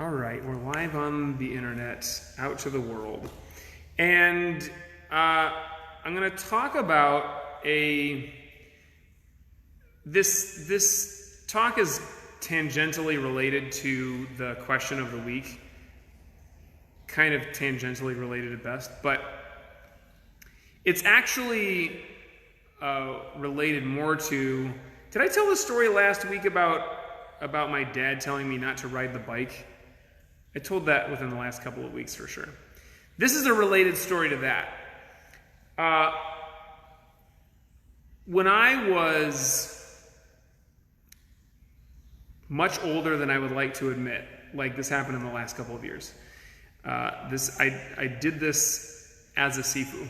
All right, we're live on the internet, out to the world. And I'm going to talk about this talk is tangentially related to the question of the week. Kind of tangentially related at best, but it's actually related more to... Did I tell the story last week about my dad telling me not to ride the bike? I told that within the last couple of weeks for sure. This is a related story to that. When I was much older than I would like to admit, like this happened in the last couple of years, I did this as a sifu.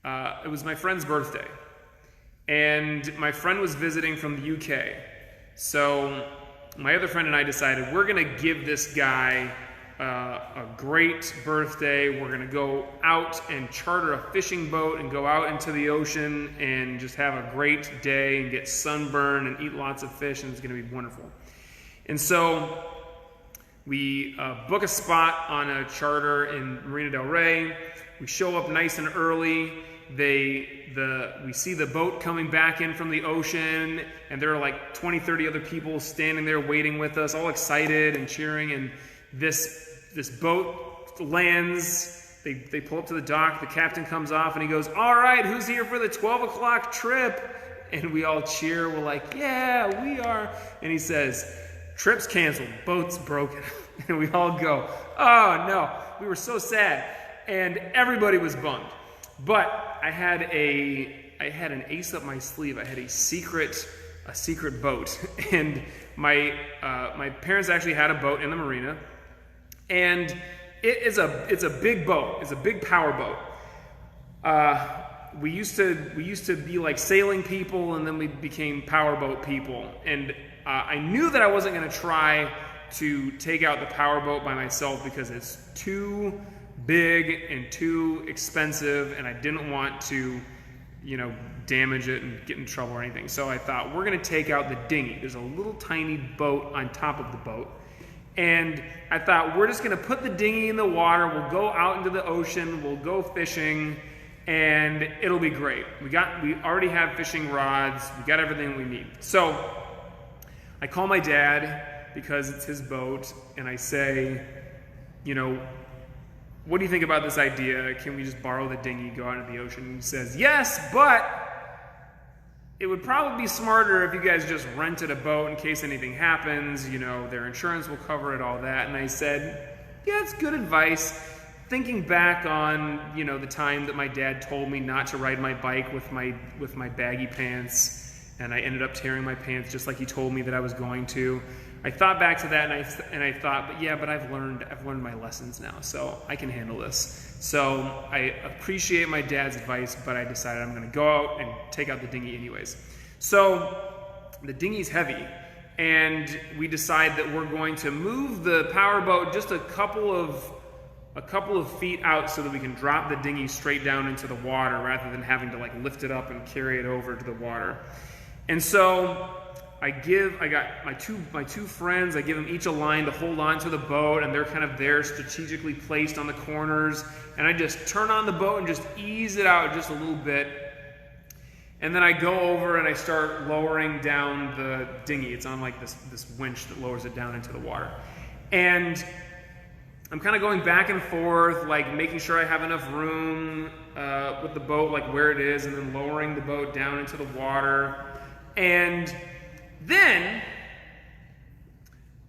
It was my friend's birthday, and my friend was visiting from the UK, so my other friend and I decided we're going to give this guy a great birthday. We're going to go out and charter a fishing boat and go out into the ocean and just have a great day and get sunburned and eat lots of fish, and it's going to be wonderful. And so we book a spot on a charter in Marina del Rey. We show up nice and early. We see the boat coming back in from the ocean, and there are like 20, 30 other people standing there waiting with us, all excited and cheering, and this boat lands. They pull up to the dock, the captain comes off, and he goes, "All right, who's here for the 12 o'clock trip?" And we all cheer. We're like, "Yeah, we are." And he says, "Trip's canceled, boat's broken." And we all go, "Oh no." We were so sad, and everybody was bummed. But I had an ace up my sleeve. I had a secret boat, and my parents actually had a boat in the marina, and it's a big boat. It's a big power boat. We used to be like sailing people, and then we became powerboat people. And I knew that I wasn't going to try to take out the powerboat by myself because it's too big and too expensive, and I didn't want to, damage it and get in trouble or anything. So I thought, we're going to take out the dinghy. There's a little tiny boat on top of the boat. And I thought, we're just going to put the dinghy in the water. We'll go out into the ocean. We'll go fishing, and it'll be great. We already have fishing rods. We got everything we need. So I call my dad because it's his boat, and I say, "What do you think about this idea? Can we just borrow the dinghy, go out into the ocean?" And he says, "Yes, but it would probably be smarter if you guys just rented a boat in case anything happens. Their insurance will cover it, all that." And I said, "Yeah, it's good advice." Thinking back on, the time that my dad told me not to ride my bike with my baggy pants, and I ended up tearing my pants just like he told me that I was going to. I thought back to that, and I thought, but I've learned my lessons now, so I can handle this. So I appreciate my dad's advice, but I decided I'm going to go out and take out the dinghy anyways. So the dinghy's heavy, and we decide that we're going to move the powerboat just a couple of feet out so that we can drop the dinghy straight down into the water rather than having to lift it up and carry it over to the water. And so I got my two friends, I give them each a line to hold on to the boat, and they're kind of there strategically placed on the corners, and I just turn on the boat and just ease it out just a little bit, and then I go over and I start lowering down the dinghy. It's on this winch that lowers it down into the water, and I'm kind of going back and forth, making sure I have enough room with the boat, where it is, and then lowering the boat down into the water. And then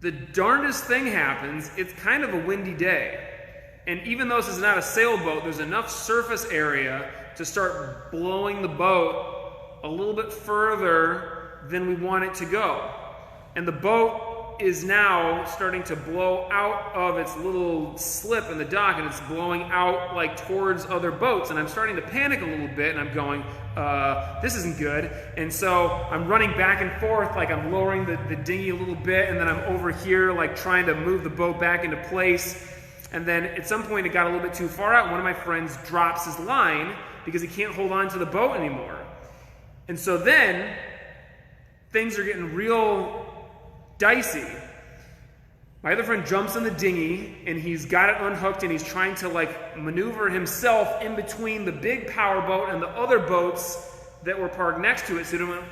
the darndest thing happens. It's kind of a windy day, and even though this is not a sailboat, there's enough surface area to start blowing the boat a little bit further than we want it to go. And the boat is now starting to blow out of its little slip in the dock, and it's blowing out towards other boats, and I'm starting to panic a little bit, and I'm going, this isn't good. And so I'm running back and forth, I'm lowering the dinghy a little bit, and then I'm over here trying to move the boat back into place. And then at some point it got a little bit too far out. One of my friends drops his line because he can't hold on to the boat anymore. And so then things are getting real dicey. My other friend jumps in the dinghy, and he's got it unhooked, and he's trying to like maneuver himself in between the big power boat and the other boats that were parked next to it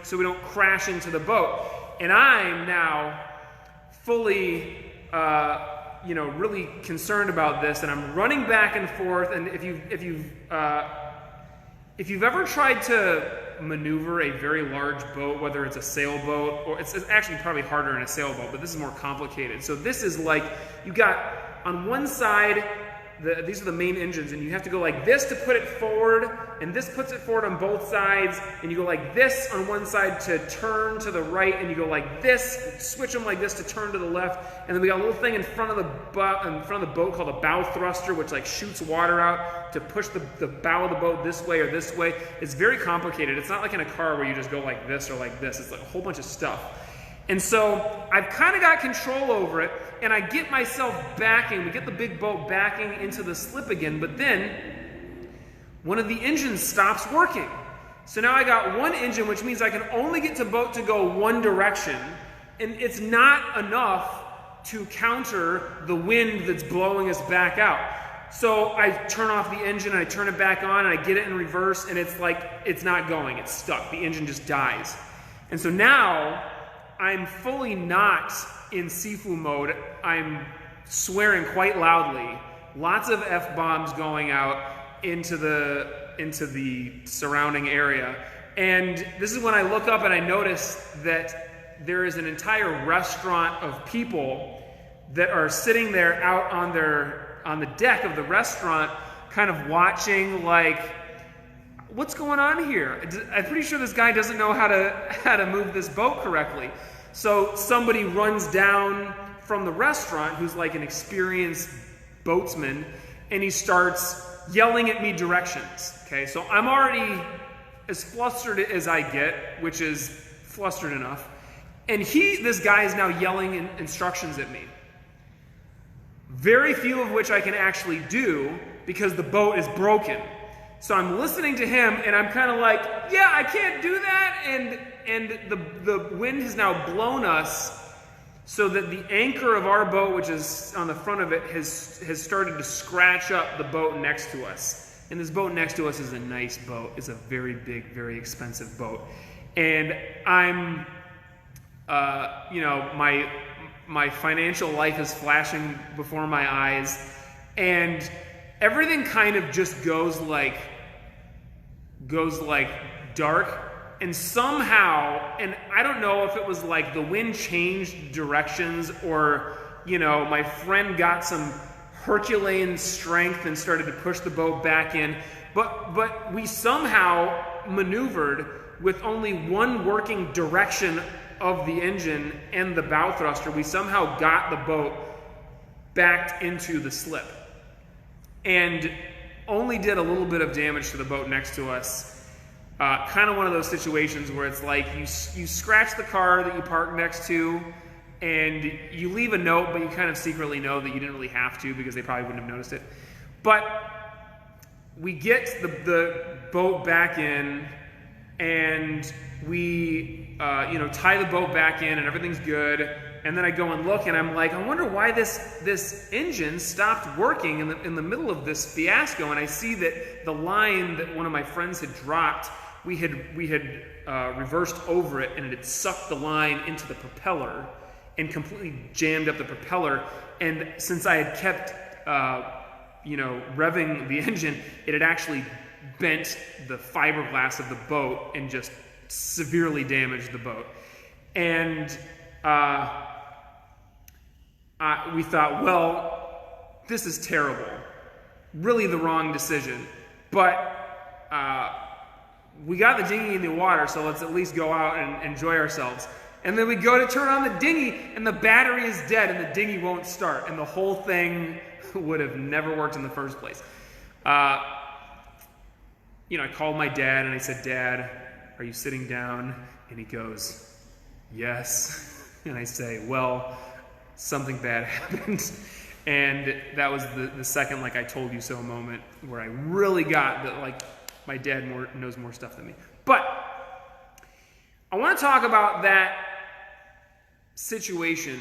so we don't crash into the boat. And I'm now fully, really concerned about this, and I'm running back and forth. And if you've ever tried to maneuver a very large boat, whether it's a sailboat, or it's actually probably harder in a sailboat, but this is more complicated. So this is like, you got on one side, these are the main engines, and you have to go like this to put it forward, and this puts it forward on both sides, and you go like this on one side to turn to the right, and you go like this, switch them like this to turn to the left, and then we got a little thing in front of the boat called a bow thruster, which like shoots water out to push the bow of the boat this way or this way. It's very complicated. It's not like in a car where you just go like this or like this. It's like a whole bunch of stuff. And so I've kind of got control over it, and I get myself backing. We get the big boat backing into the slip again, but then one of the engines stops working. So now I got one engine, which means I can only get the boat to go one direction, and it's not enough to counter the wind that's blowing us back out. So I turn off the engine, and I turn it back on, and I get it in reverse, and it's like, it's not going. It's stuck. The engine just dies. And so now I'm fully not in Sifu mode. I'm swearing quite loudly. Lots of F-bombs going out into the surrounding area. And this is when I look up and I notice that there is an entire restaurant of people that are sitting there out on the deck of the restaurant, kind of watching like, what's going on here? I'm pretty sure this guy doesn't know how to move this boat correctly. So somebody runs down from the restaurant, who's like an experienced boatsman, and he starts yelling at me directions. Okay, so I'm already as flustered as I get, which is flustered enough. And this guy is now yelling instructions at me. Very few of which I can actually do because the boat is broken. So I'm listening to him, and I'm kind of like, yeah, I can't do that. And the wind has now blown us so that the anchor of our boat, which is on the front of it, has started to scratch up the boat next to us. And this boat next to us is a nice boat. It's a very big, very expensive boat. And I'm, my financial life is flashing before my eyes. And everything kind of just goes like dark. And somehow, and I don't know if it was like the wind changed directions, or, my friend got some Herculean strength and started to push the boat back in. But we somehow maneuvered with only one working direction of the engine and the bow thruster. We somehow got the boat backed into the slip, and only did a little bit of damage to the boat next to us. Kind of one of those situations where it's like you scratch the car that you parked next to, and you leave a note, but you kind of secretly know that you didn't really have to because they probably wouldn't have noticed it. But we get the boat back in, and we tie the boat back in, and everything's good. And then I go and look, and I'm like, I wonder why this engine stopped working in the middle of this fiasco. And I see that the line that one of my friends had dropped, we had reversed over it, and it had sucked the line into the propeller and completely jammed up the propeller. And since I had kept revving the engine, it had actually bent the fiberglass of the boat and just severely damaged the boat. And we thought, well, this is terrible. Really the wrong decision. But we got the dinghy in the water, so let's at least go out and enjoy ourselves. And then we go to turn on the dinghy, and the battery is dead, and the dinghy won't start. And the whole thing would have never worked in the first place. I called my dad, and I said, Dad, are you sitting down? And he goes, yes. And I say, well, something bad happened. And that was the second I told you so moment where I really got that my dad knows more stuff than me. But I want to talk about that situation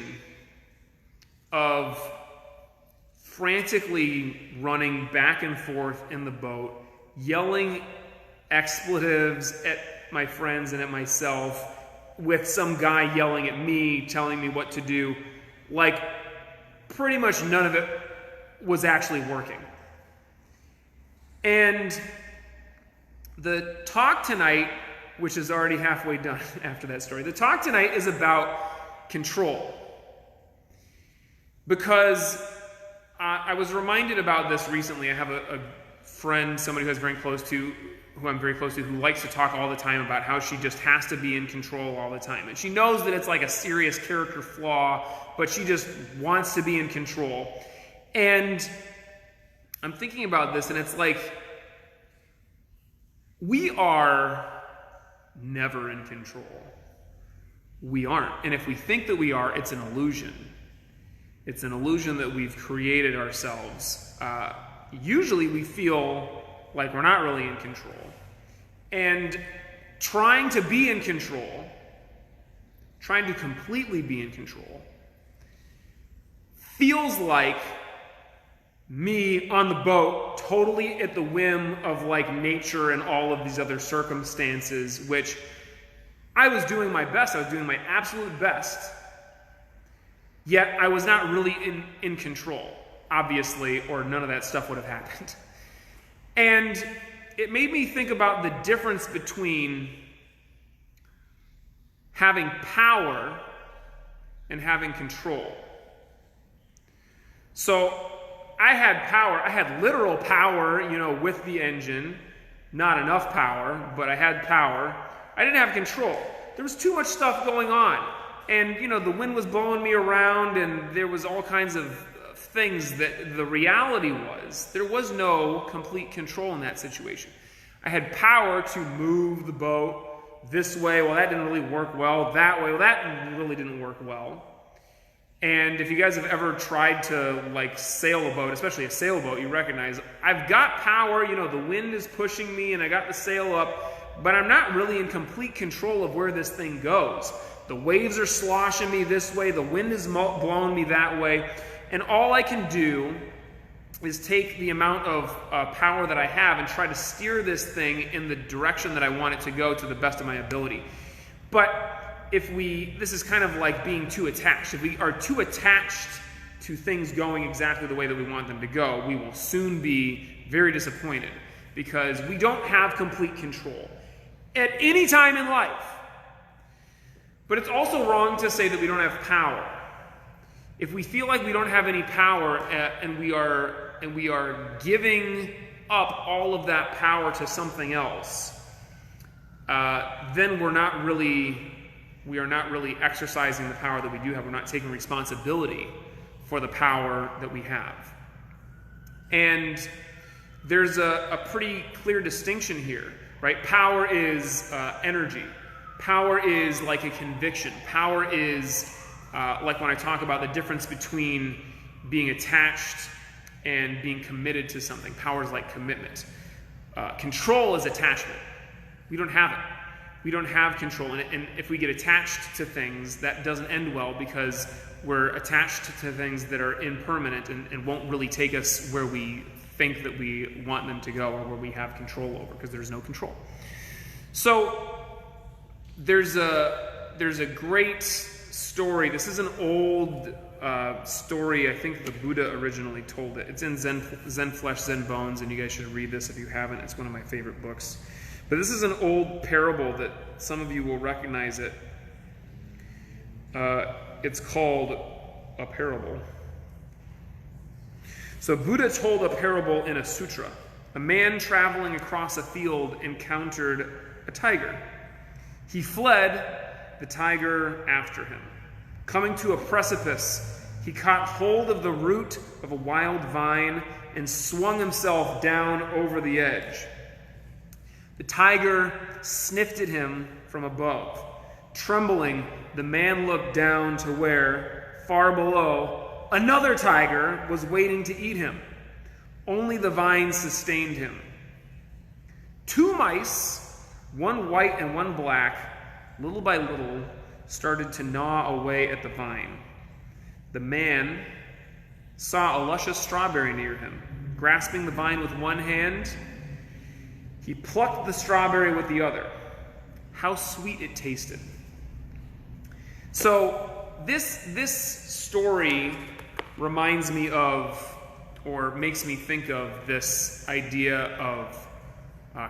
of frantically running back and forth in the boat, yelling expletives at my friends and at myself, with some guy yelling at me, telling me what to do. Like, pretty much none of it was actually working. And the talk tonight, which is already halfway done after that story, the talk tonight is about control. Because I was reminded about this recently. I have a friend, somebody who I'm very close to, who likes to talk all the time about how she just has to be in control all the time. And she knows that it's like a serious character flaw, but she just wants to be in control. And I'm thinking about this, and it's like, we are never in control. We aren't. And if we think that we are, it's an illusion. It's an illusion that we've created ourselves. Usually we feel like we're not really in control. And trying to be in control, trying to completely be in control, feels like me on the boat, totally at the whim of like nature and all of these other circumstances, which I was doing my best. I was doing my absolute best. Yet I was not really in control, obviously, or none of that stuff would have happened. And it made me think about the difference between having power and having control. So I had power. I had literal power, with the engine. Not enough power, but I had power. I didn't have control. There was too much stuff going on. And, the wind was blowing me around, and there was all kinds of things that the reality was, there was no complete control in that situation. I had power to move the boat this way. Well, that didn't really work well. That way, well, that really didn't work well. And if you guys have ever tried to, sail a boat, especially a sailboat, you recognize, I've got power, the wind is pushing me, and I got the sail up, but I'm not really in complete control of where this thing goes. The waves are sloshing me this way, the wind is blowing me that way, and all I can do is take the amount of power that I have and try to steer this thing in the direction that I want it to go to the best of my ability. But this is kind of like being too attached. If we are too attached to things going exactly the way that we want them to go, we will soon be very disappointed because we don't have complete control at any time in life. But it's also wrong to say that we don't have power. If we feel like we don't have any power and we are giving up all of that power to something else, then we are not really exercising the power that we do have. We're not taking responsibility for the power that we have. And there's a pretty clear distinction here, right? Power is energy. Power is like a conviction. Power is like when I talk about the difference between being attached and being committed to something. Power is like commitment. Control is attachment. We don't have it. We don't have control. And if we get attached to things, that doesn't end well because we're attached to things that are impermanent and won't really take us where we think that we want them to go or where we have control over, because there's no control. So there's a great story. This is an old story. I think the Buddha originally told it. It's in Zen Flesh, Zen Bones, and you guys should read this if you haven't. It's one of my favorite books. But this is an old parable that some of you will recognize it. It's called a parable. So Buddha told a parable in a sutra. A man traveling across a field encountered a tiger. He fled, the tiger after him. Coming to a precipice, he caught hold of the root of a wild vine and swung himself down over the edge. The tiger sniffed at him from above. Trembling, the man looked down to where, far below, another tiger was waiting to eat him. Only the vine sustained him. Two mice, one white and one black, little by little, started to gnaw away at the vine. The man saw a luscious strawberry near him. Grasping the vine with one hand, he plucked the strawberry with the other. How sweet it tasted. So this story reminds me of, or makes me think of, this idea of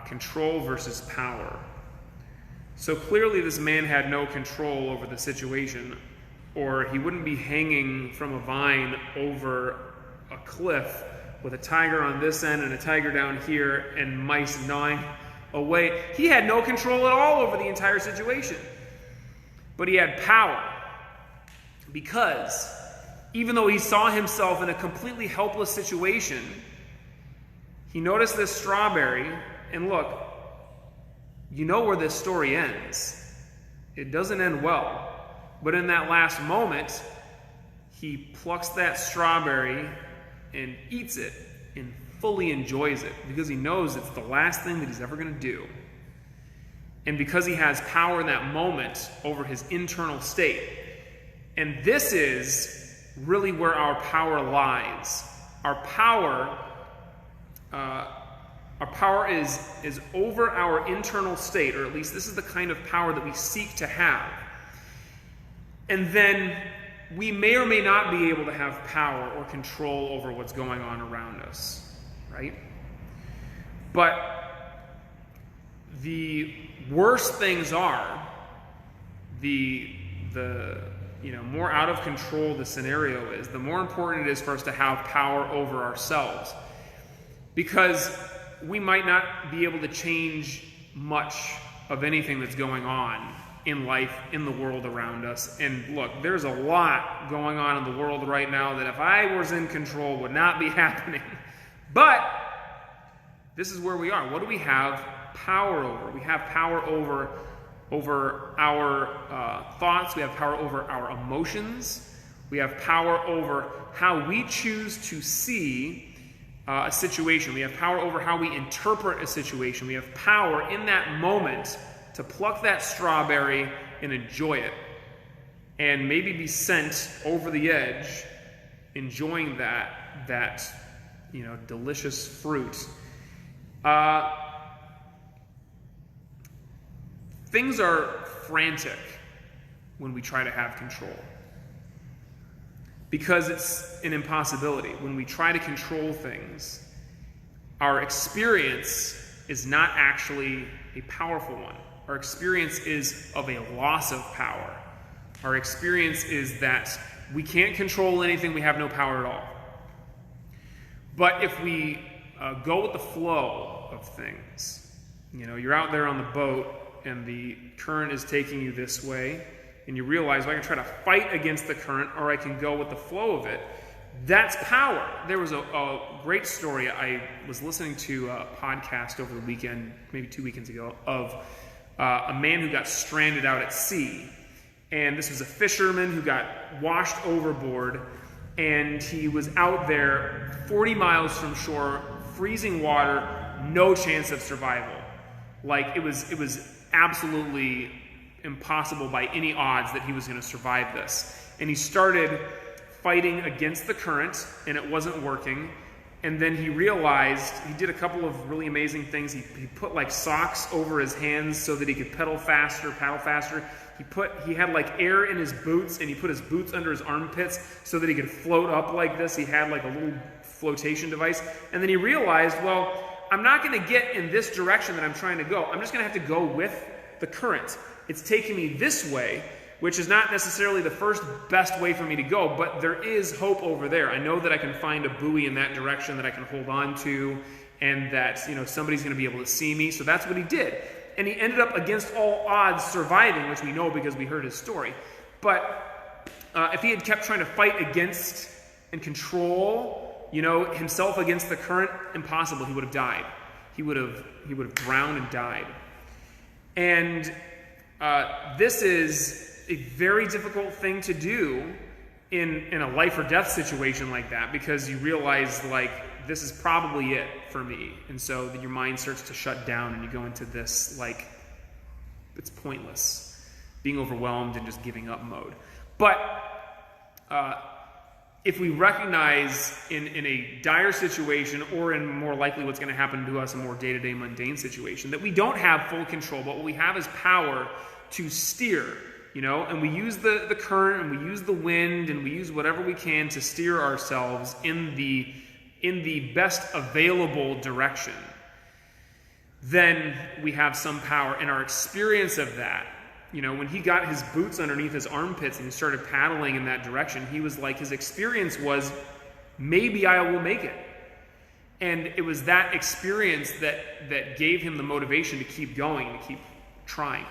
control versus power. So clearly this man had no control over the situation, or he wouldn't be hanging from a vine over a cliff with a tiger on this end and a tiger down here and mice gnawing away. He had no control at all over the entire situation. But he had power, because even though he saw himself in a completely helpless situation, he noticed this strawberry, and look, you know where this story ends. It doesn't end well. But in that last moment, he plucks that strawberry and eats it and fully enjoys it, because he knows it's the last thing that he's ever going to do. And because he has power in that moment over his internal state. And this is really where our power lies. Our power is over our internal state, or at least this is the kind of power that we seek to have. And then we may or may not be able to have power or control over what's going on around us, right? But the worse things are, the more out of control the scenario is, the more important it is for us to have power over ourselves. Because we might not be able to change much of anything that's going on in life, in the world around us. And look, there's a lot going on in the world right now that if I was in control would not be happening. But this is where we are. What do we have power over? We have power over our thoughts. We have power over our emotions. We have power over how we choose to see a situation. We have power over how we interpret a situation. We have power in that moment to pluck that strawberry and enjoy it, and maybe be sent over the edge, enjoying that delicious fruit. Things are frantic when we try to have control, because it's an impossibility. When we try to control things, our experience is not actually a powerful one. Our experience is of a loss of power. Our experience is that we can't control anything, we have no power at all. But if we go with the flow of things, you're out there on the boat and the current is taking you this way, and you realize, well, I can try to fight against the current, or I can go with the flow of it. That's power. There was a great story. I was listening to a podcast over the weekend, maybe 2 weekends ago, of a man who got stranded out at sea. And this was a fisherman who got washed overboard, and he was out there 40 miles from shore, freezing water, no chance of survival. Like, it was absolutely impossible by any odds that he was going to survive this. And he started fighting against the current, and it wasn't working. And then he realized, he did a couple of really amazing things. He put like socks over his hands so that he could paddle faster. He had like air in his boots, and he put his boots under his armpits so that he could float up like this. He had like a little flotation device. And then he realized, well, I'm not going to get in this direction that I'm trying to go. I'm just going to have to go with the current. It's taking me this way, which is not necessarily the first best way for me to go, but there is hope over there. I know that I can find a buoy in that direction that I can hold on to, and that somebody's going to be able to see me. So that's what he did. And he ended up, against all odds, surviving, which we know because we heard his story. But if he had kept trying to fight against and control himself against the current, impossible. He would have died. He would have drowned and died. And this is a very difficult thing to do in a life or death situation like that, because you realize, like, this is probably it for me. And so your mind starts to shut down, and you go into this, like, it's pointless, being overwhelmed and just giving up mode. But if we recognize in a dire situation, or in more likely what's going to happen to us, a more day-to-day mundane situation, that we don't have full control, but what we have is power to steer, and we use the current, and we use the wind, and we use whatever we can to steer ourselves in the best available direction, then we have some power. And our experience of that, when he got his boots underneath his armpits and he started paddling in that direction, he was like, his experience was, maybe I will make it. And it was that experience that gave him the motivation to keep going, to keep trying.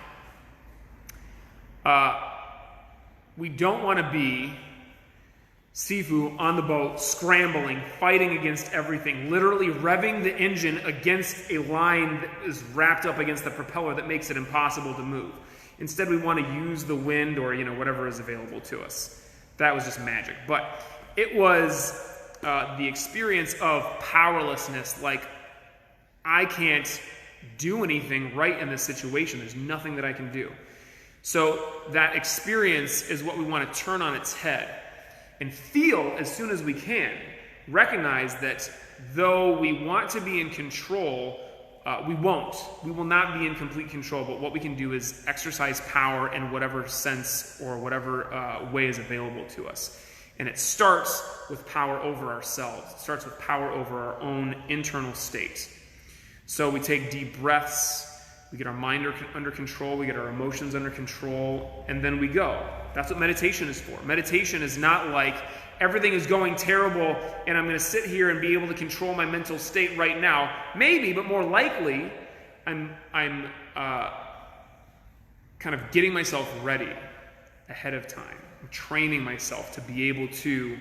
We don't want to be Sifu on the boat, scrambling, fighting against everything, literally revving the engine against a line that is wrapped up against the propeller that makes it impossible to move. Instead, we want to use the wind or whatever is available to us. That was just magic. But it was the experience of powerlessness, like I can't do anything right in this situation. There's nothing that I can do. So that experience is what we want to turn on its head and feel as soon as we can. Recognize that though we want to be in control, we won't. We will not be in complete control, but what we can do is exercise power in whatever sense or whatever way is available to us. And it starts with power over ourselves. It starts with power over our own internal state. So we take deep breaths, we get our mind under control, we get our emotions under control, and then we go. That's what meditation is for. Meditation is not like everything is going terrible and I'm going to sit here and be able to control my mental state right now. Maybe, but more likely, I'm kind of getting myself ready ahead of time. I'm training myself to be able to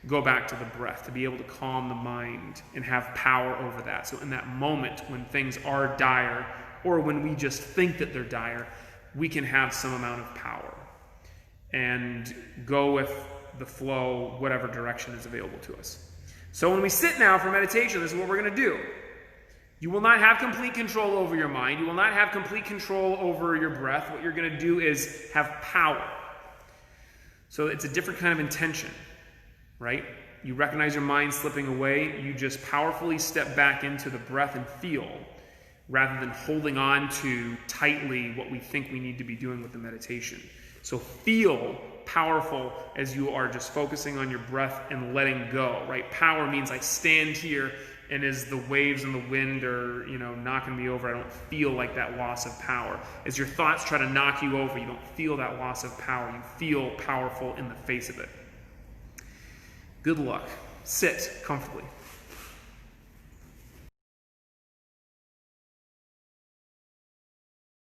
go back to the breath, to be able to calm the mind and have power over that. So in that moment when things are dire, or when we just think that they're dire, we can have some amount of power and go with the flow, whatever direction is available to us. So when we sit now for meditation, this is what we're going to do. You will not have complete control over your mind. You will not have complete control over your breath. What you're going to do is have power. So it's a different kind of intention, right? You recognize your mind slipping away. You just powerfully step back into the breath and feel, rather than holding on to tightly what we think we need to be doing with the meditation. So feel powerful as you are just focusing on your breath and letting go, right? Power means I stand here, and as the waves and the wind are, knocking me over, I don't feel like that loss of power. As your thoughts try to knock you over, you don't feel that loss of power. You feel powerful in the face of it. Good luck. Sit comfortably.